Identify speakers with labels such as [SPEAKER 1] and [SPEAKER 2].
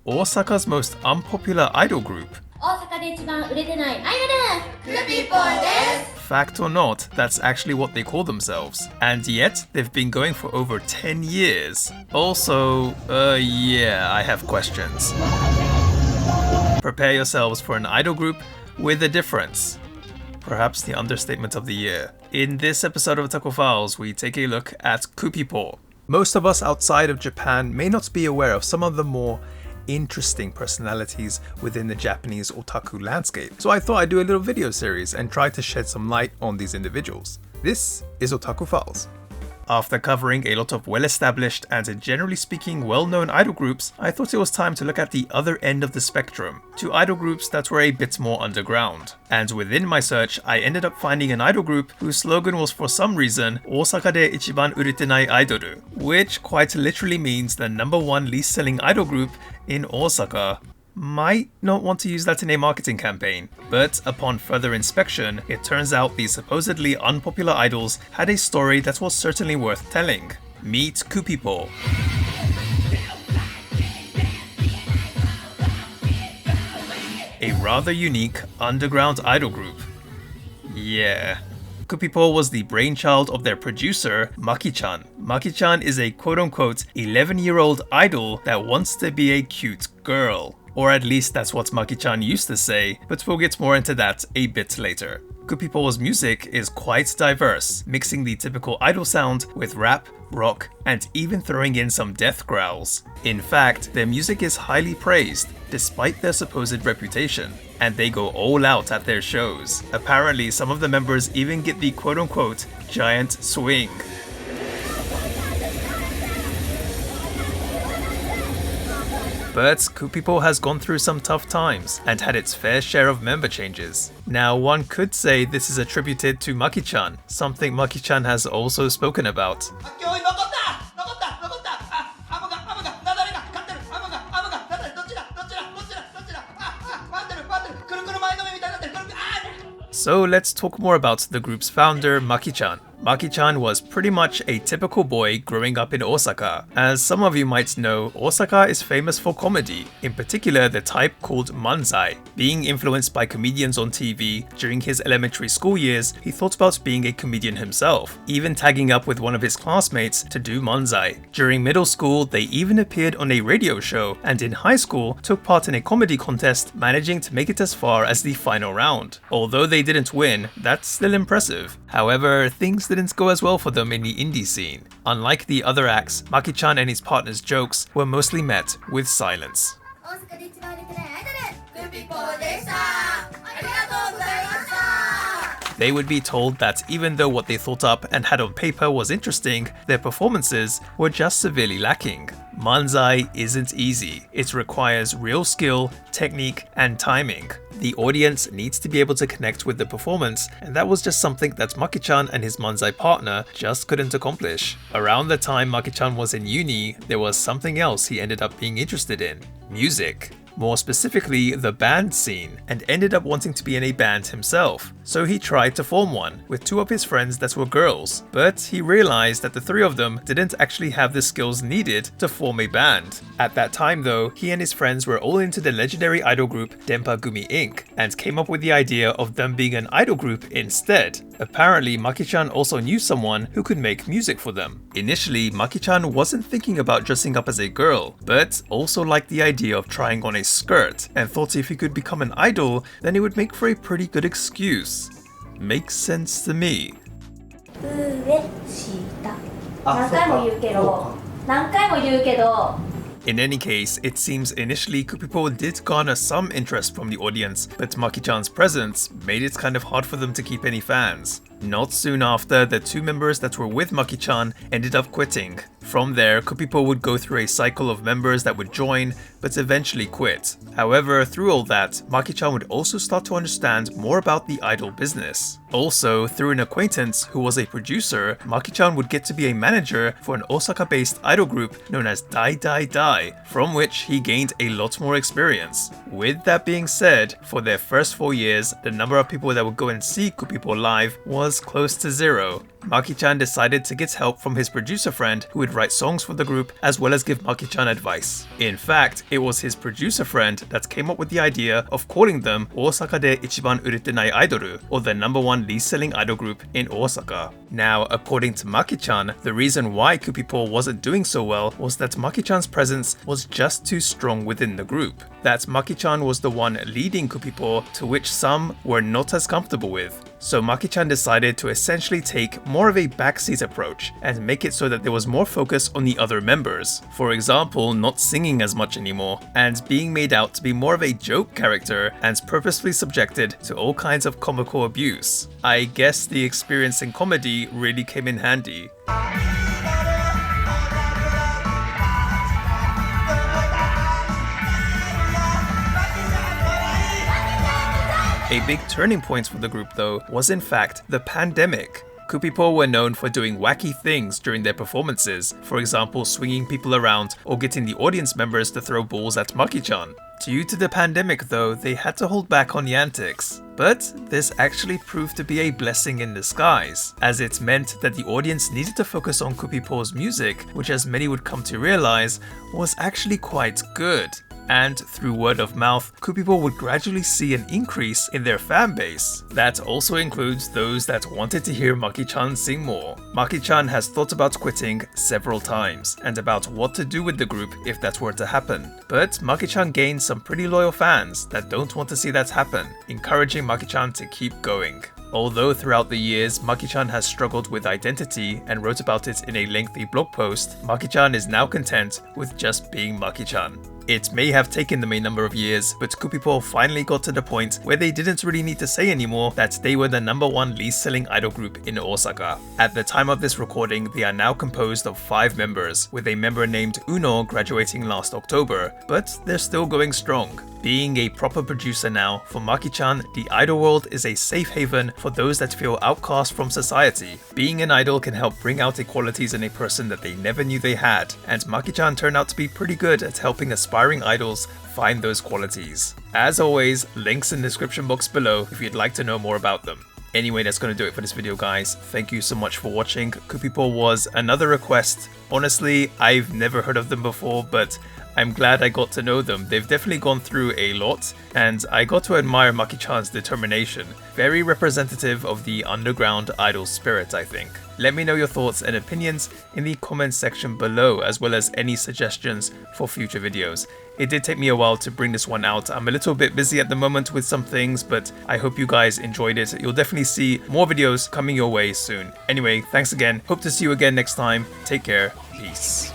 [SPEAKER 1] Osaka's most unpopular idol group.
[SPEAKER 2] 大阪で一番売れてないアイドルKupipoです
[SPEAKER 1] Fact or not, that's actually what they call themselves. And yet, they've been going for over 10 years. Also, yeah, I have questions. Prepare yourselves for an idol group with a difference. Perhaps the understatement of the year. In this episode of Otaku Files, we take a look at Kupipo. Most of us outside of Japan may not be aware of some of the more interesting personalities within the Japanese otaku landscape, so I thought I'd do a little video series and try to shed some light on these individuals. This is Otaku Files. After covering a lot of well-established and generally speaking well-known idol groups, I thought it was time to look at the other end of the spectrum, to idol groups that were a bit more underground. And within my search, I ended up finding an idol group whose slogan was for some reason Osaka de ichiban uretenai aidoru, which quite literally means the #1 least selling idol group in Osaka. Might not want to use that in a marketing campaign, but upon further inspection, it turns out these supposedly unpopular idols had a story that was certainly worth telling. Meet Kupipo. A rather unique underground idol group. Yeah. Kupipo was the brainchild of their producer, Maki-chan. Maki-chan is a quote-unquote 11-year-old idol that wants to be a cute girl. Or at least that's what Maki-chan used to say, but we'll get more into that a bit later. Kupipo's music is quite diverse, mixing the typical idol sound with rap, rock, and even throwing in some death growls. In fact, their music is highly praised, despite their supposed reputation, and they go all out at their shows. Apparently, some of the members even get the quote-unquote giant swing. But Kupipo has gone through some tough times and had its fair share of member changes. Now, one could say this is attributed to Maki-chan, something Maki-chan has also spoken about. So let's talk more about the group's founder, Maki-chan. Maki-chan was pretty much a typical boy growing up in Osaka. As some of you might know, Osaka is famous for comedy, in particular the type called manzai. Being influenced by comedians on TV, during his elementary school years, he thought about being a comedian himself, even tagging up with one of his classmates to do manzai. During middle school, they even appeared on a radio show, and in high school, took part in a comedy contest, managing to make it as far as the final round. Although they didn't win, that's still impressive. However, things didn't go as well for them in the indie scene. Unlike the other acts, Maki-chan and his partner's jokes were mostly met with silence. They would be told that even though what they thought up and had on paper was interesting, their performances were just severely lacking. Manzai isn't easy. It requires real skill, technique, and timing. The audience needs to be able to connect with the performance, and that was just something that Maki-chan and his manzai partner just couldn't accomplish. Around the time Maki-chan was in uni, there was something else he ended up being interested in: music. More specifically, the band scene, and ended up wanting to be in a band himself. So he tried to form one, with two of his friends that were girls, but he realized that the three of them didn't actually have the skills needed to form a band. At that time though, he and his friends were all into the legendary idol group Denpa Gumi Inc., and came up with the idea of them being an idol group instead. Apparently, Maki-chan also knew someone who could make music for them. Initially, Maki-chan wasn't thinking about dressing up as a girl, but also liked the idea of trying on a skirt, and thought if he could become an idol, then it would make for a pretty good excuse. Makes sense to me.
[SPEAKER 2] 何回も言うけど何回も言うけど
[SPEAKER 1] In any case, it seems initially Kupipo did garner some interest from the audience, but Maki-chan's presence made it kind of hard for them to keep any fans. Not soon after, the two members that were with Maki-chan ended up quitting. From there, Kupipo would go through a cycle of members that would join, but eventually quit. However, through all that, Maki-chan would also start to understand more about the idol business. Also, through an acquaintance who was a producer, Maki-chan would get to be a manager for an Osaka-based idol group known as Dai Dai Dai, from which he gained a lot more experience. With that being said, for their first 4 years, the number of people that would go and see Kupipo live was close to zero. Maki-chan decided to get help from his producer friend who would write songs for the group as well as give Maki-chan advice. In fact, it was his producer friend that came up with the idea of calling them Osaka de Ichiban Uretenai Aidoru, or the #1 least selling idol group in Osaka. Now, according to Maki-chan, the reason why Kupipo wasn't doing so well was that Maki-chan's presence was just too strong within the group. That Maki-chan was the one leading Kupipo, to which some were not as comfortable with. So Maki-chan decided to essentially take more of a backseat approach and make it so that there was more focus on the other members. For example, not singing as much anymore, and being made out to be more of a joke character and purposefully subjected to all kinds of comical abuse. I guess the experience in comedy really came in handy. A big turning point for the group though was in fact the pandemic. Kupipo were known for doing wacky things during their performances, for example swinging people around or getting the audience members to throw balls at Maki-chan. Due to the pandemic though, they had to hold back on the antics. But this actually proved to be a blessing in disguise, as it meant that the audience needed to focus on Kupipo's music, which as many would come to realize was actually quite good. And through word of mouth, Kupipo would gradually see an increase in their fan base. That also includes those that wanted to hear Maki-chan sing more. Maki-chan has thought about quitting several times, and about what to do with the group if that were to happen. But Maki-chan gained some pretty loyal fans that don't want to see that happen, encouraging Maki-chan to keep going. Although throughout the years, Maki-chan has struggled with identity and wrote about it in a lengthy blog post, Maki-chan is now content with just being Maki-chan. It may have taken them a number of years, but Kupipo finally got to the point where they didn't really need to say anymore that they were the #1 least selling idol group in Osaka. At the time of this recording, they are now composed of 5 members, with a member named Uno graduating last October, but they're still going strong. Being a proper producer now, for Maki-chan, the idol world is a safe haven for those that feel outcast from society. Being an idol can help bring out qualities in a person that they never knew they had, and Maki-chan turned out to be pretty good at helping aspiring idols find those qualities. As always, links in the description box below if you'd like to know more about them. Anyway, that's going to do it for this video, guys. Thank you so much for watching. Kupipo was another request. Honestly, I've never heard of them before, but I'm glad I got to know them. They've definitely gone through a lot, and I got to admire Maki-chan's determination. Very representative of the underground idol spirit, I think. Let me know your thoughts and opinions in the comments section below, as well as any suggestions for future videos. It did take me a while to bring this one out. I'm a little bit busy at the moment with some things, but I hope you guys enjoyed it. You'll definitely see more videos coming your way soon. Anyway, thanks again. Hope to see you again next time. Take care. Peace.